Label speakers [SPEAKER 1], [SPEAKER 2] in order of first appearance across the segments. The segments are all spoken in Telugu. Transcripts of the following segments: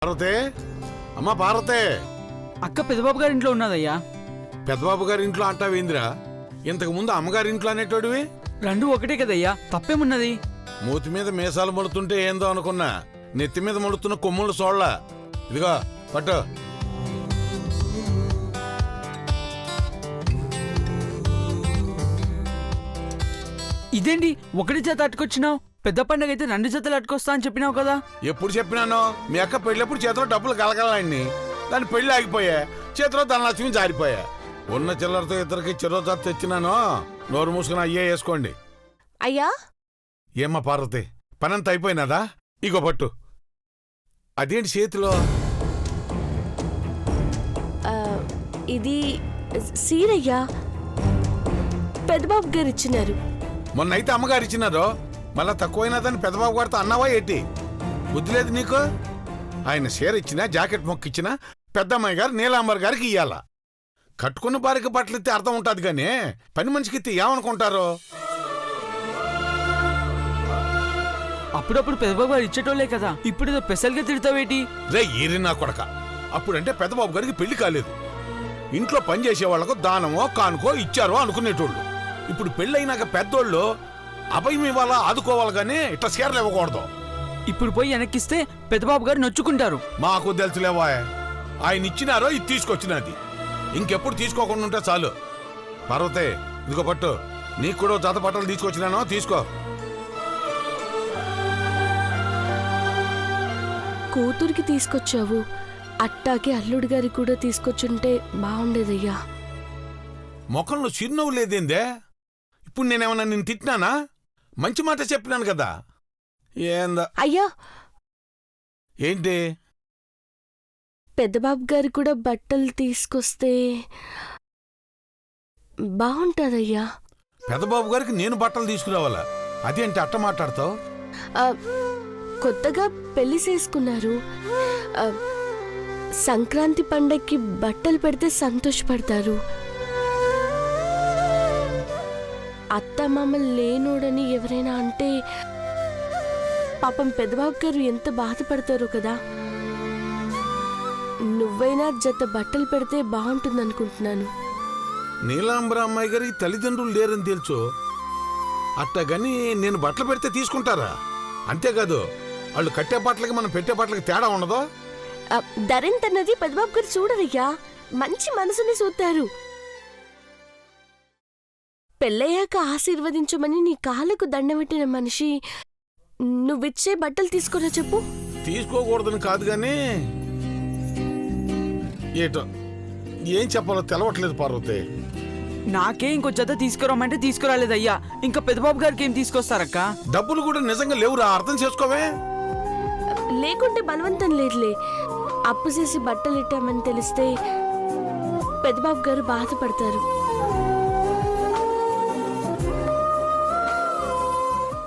[SPEAKER 1] పార్వతే, అమ్మా పార్వతే.
[SPEAKER 2] అక్క పెద్దబాబు గారి ఇంట్లో ఉన్నదయ్యా.
[SPEAKER 1] పెద్దబాబు గారి ఇంట్లో అంటావేంద్రా? ఇంతకు ముందు అమ్మగారి ఇంట్లో అనేటోడివి.
[SPEAKER 2] రెండు ఒకటే కదయ్యా, తప్పేమున్నది?
[SPEAKER 1] మూతి మీద మీసాలు మొలుతుంటే ఏందో అనుకున్నా, నెత్తి మీద మొలుతున్న కొమ్ములు సోళ్ళ. ఇదిగో పట్టు.
[SPEAKER 2] ఇదేంటి ఒకటి చేత అట్టుకొచ్చినావు? పెద్ద పండుగ అయితే 2 జతలు అట్టుకొస్తా అని చెప్పినావు కదా.
[SPEAKER 1] ఎప్పుడు చెప్పినానో? మీ అక్క పెళ్ళప్పుడు చేతిలో డబ్బులు కలగలని దాని పెళ్లి ఆగిపోయా, చేతిలో ధనలక్ష్మి జారిపోయా. ఉన్న చిల్లరతో ఇద్దరికి చెరో జాత తెచ్చినాను. నోరు మూసుకుని అయ్యే వేసుకోండి.
[SPEAKER 3] అయ్యా
[SPEAKER 1] ఏమ్మా పార్వతి, పనంతా అయిపోయినాదా? ఇగో పట్టు. అదేంటి చేతిలో?
[SPEAKER 3] ఇది సీరయ్యా, పెద్దబాబు గారు ఇచ్చినారు.
[SPEAKER 1] మొన్నైతే అమ్మగారు ఇచ్చినారో, మళ్ళా తక్కువైనదని పెద్దబాబు గారితో అన్నావా ఏంటి? బుద్ధి లేదు నీకు? ఆయన షేర్ ఇచ్చినా, జాకెట్ మొక్కిచ్చినా పెద్దమ్మాయి గారు నీలాంబర్ గారికి ఇయ్యాల. కట్టుకున్న భార్యకి బట్టలు ఇస్తే అర్థం ఉంటుంది కానీ పని మనిషికి ఇస్తే ఏమనుకుంటారో?
[SPEAKER 2] అప్పుడప్పుడు పెద్దబాబు గారు ఇచ్చేటోళ్లే కదా, ఇప్పుడు ఏదో స్పెషల్గా తిడతావేటి?
[SPEAKER 1] రే ఈరినా కొడక, అప్పుడంటే పెద్దబాబు గారికి పెళ్లి కాలేదు. ఇంట్లో పని చేసే వాళ్లకు దానమో కానుకో ఇచ్చారో అనుకునేటోళ్ళు. ఇప్పుడు పెళ్ళైనాక పెద్దోళ్ళు అభయం ఇవ్వాలా, ఆదుకోవాలి కానీ ఇట్లా షేర్లు ఇవ్వకూడదు.
[SPEAKER 2] ఇప్పుడు పోయి వెనక్కిస్తే పెద్దబాబు గారు నొచ్చుకుంటారు.
[SPEAKER 1] మాకు తెలుసులేవా, ఆయన ఇచ్చినారో ఇది తీసుకొచ్చినది. ఇంకెప్పుడు తీసుకోకుండా ఉంటే చాలు. పార్వతే, ఇదిగో పట్టు. నీకు కూడా జత బట్టలు తీసుకొచ్చినానో, తీసుకో.
[SPEAKER 3] కూతురికి తీసుకొచ్చావు, అట్టాకి అల్లుడి గారికి కూడా తీసుకొచ్చుంటే బాగుండేదయ్యా.
[SPEAKER 1] ముఖంలో చిరునవ్వు లేదేందే? ఇప్పుడు నేనేమన్నా నిన్ను తిట్టినానా? మంచి మాట చెప్పినాను కదా. ఏందా
[SPEAKER 3] అయ్యా,
[SPEAKER 1] ఏంటి?
[SPEAKER 3] పెద్దబాబు గారు కూడా బట్టలు తీసుకొస్తే బాగుంటుందయ్యా.
[SPEAKER 1] పెద్దబాబు గారికి నేను బట్టలు తీసుకురావాలా? అదేంటి అట్ట మాట్లాడతావు?
[SPEAKER 3] కొత్తగా పెళ్లి చేసుకున్నారు. సంక్రాంతి పండక్కి బట్టలు పెడితే సంతోషపడతారు. అత్తమామ లేనోడని ఎవరైనా అంటే పాపం పెద్దబాబు గారు ఎంత బాధపడతారో కదా. నువ్వైనా జత బట్టలు పెడితే బాగుంటుందనుకుంటున్నాను.
[SPEAKER 1] నీలాంబర అమ్మాయి గారికి తల్లిదండ్రులు లేరని తెలుసు, అట్టగాని నేను బట్టలు పెడితే తీసుకుంటారా? అంతేకాదు, వాళ్ళు కట్టే బట్టలకి మనం పెట్టే బట్టలకి తేడా ఉండదు.
[SPEAKER 3] ధరెంతన్నది పెద్దబాబు గారు చూడరయ్యా, మంచి మనసుని చూస్తారు. పెళ్ళయ్యాక ఆశీర్వదించమని నీ కాళ్ళకు దండబెట్టిన మనిషి నువ్విచ్చే బట్టలు తీసుకోరా చెప్పు.
[SPEAKER 1] తీసుకోకూడదని కాదు గాని ఏటో ఏం చెప్పాలో తెలవట్లేదు పార్వతి.
[SPEAKER 2] నాకే ఇంకో జత తీసుకురామంటే తీసుకురాలేదయ్యా, ఇంకా పెద్దబాబు గారికి ఏం తీసుకొస్తారక్క?
[SPEAKER 1] డబ్బులు కూడా నిజంగా లేవురా, అర్థం చేసుకోవే.
[SPEAKER 3] లేకుంటే బలవంతం లేదులే. అప్పు చేసి బట్టలు ఇట్టామని తెలిస్తే పెద్దబాబు గారు బాధపడతారు.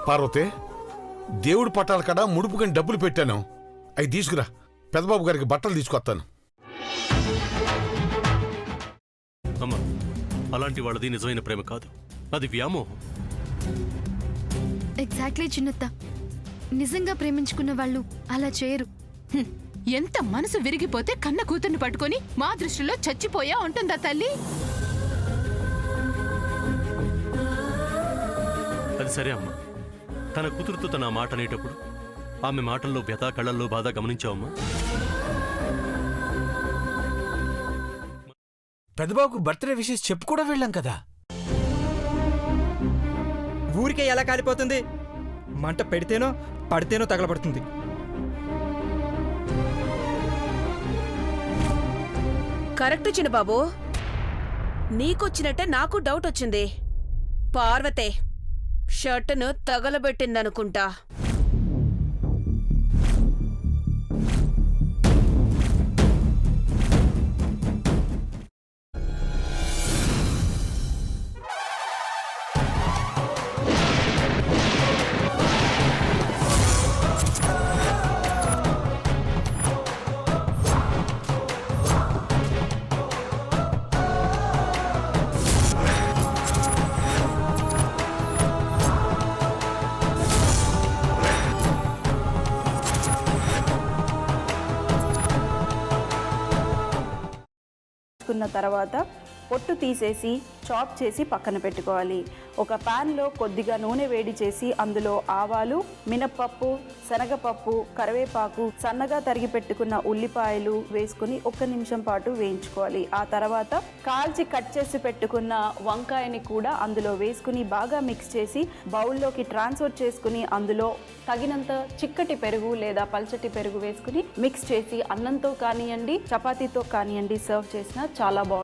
[SPEAKER 1] పార్వతి, దేవుడి పట్టాల కాడ ముడుపుకొని డబ్బులు పెట్టాను, అవి తీసుకురా. పెద్దబాబు గారికి బట్టలు తీసుకొస్తాను.
[SPEAKER 4] అమ్మా, అలాంటి వాళ్ళది నిజమైన ప్రేమ కాదు, అది వ్యామోహం.
[SPEAKER 5] ఎగ్జాక్ట్లీ చిన్నత్త, నిజంగా ప్రేమించుకున్న వాళ్ళు అలా చేయరు.
[SPEAKER 6] ఎంత మనసు విరిగిపోతే కన్న కూతుర్ని పట్టుకొని మా దృష్టిలో చచ్చిపోయా ఉంటుందా తల్లి?
[SPEAKER 4] అది సరే అమ్మా, తన కూతురుతో తన మాట అనేటప్పుడు ఆమె మాటల్లో వ్యథ, కళ్ళల్లో బాధ గమనించావమ్మా?
[SPEAKER 7] పెద్దబాబుకు బర్త్డే విషెస్ చెప్పు కూడా వెళ్ళాం కదా.
[SPEAKER 8] ఊరికే ఎలా కాలిపోతుంది? మంట పెడితేనో పడితేనో తగలబడుతుంది.
[SPEAKER 9] కరెక్ట్ చిన్నబాబు, నీకొచ్చినట్టే నాకు డౌట్ వచ్చింది. పార్వతే షర్టును తగలబెట్టిందనుకుంటా.
[SPEAKER 10] కున్న తర్వాత పొట్టు తీసేసి చాప్ చేసి పక్కన పెట్టుకోవాలి. ఒక ప్యాన్లో కొద్దిగా నూనె వేడి చేసి అందులో ఆవాలు, మినప్పప్పు, శనగపప్పు, కరివేపాకు, సన్నగా తరిగి పెట్టుకున్న ఉల్లిపాయలు వేసుకుని 1 నిమిషం పాటు వేయించుకోవాలి. ఆ తర్వాత కాల్చి కట్ చేసి పెట్టుకున్న వంకాయని కూడా అందులో వేసుకుని బాగా మిక్స్ చేసి బౌల్లోకి ట్రాన్స్ఫర్ చేసుకుని అందులో తగినంత చిక్కటి పెరుగు లేదా పల్చటి పెరుగు వేసుకుని మిక్స్ చేసి అన్నంతో కానివ్వండి, చపాతీతో కానివ్వండి సర్వ్ చేసినా చాలా బాగుంటుంది.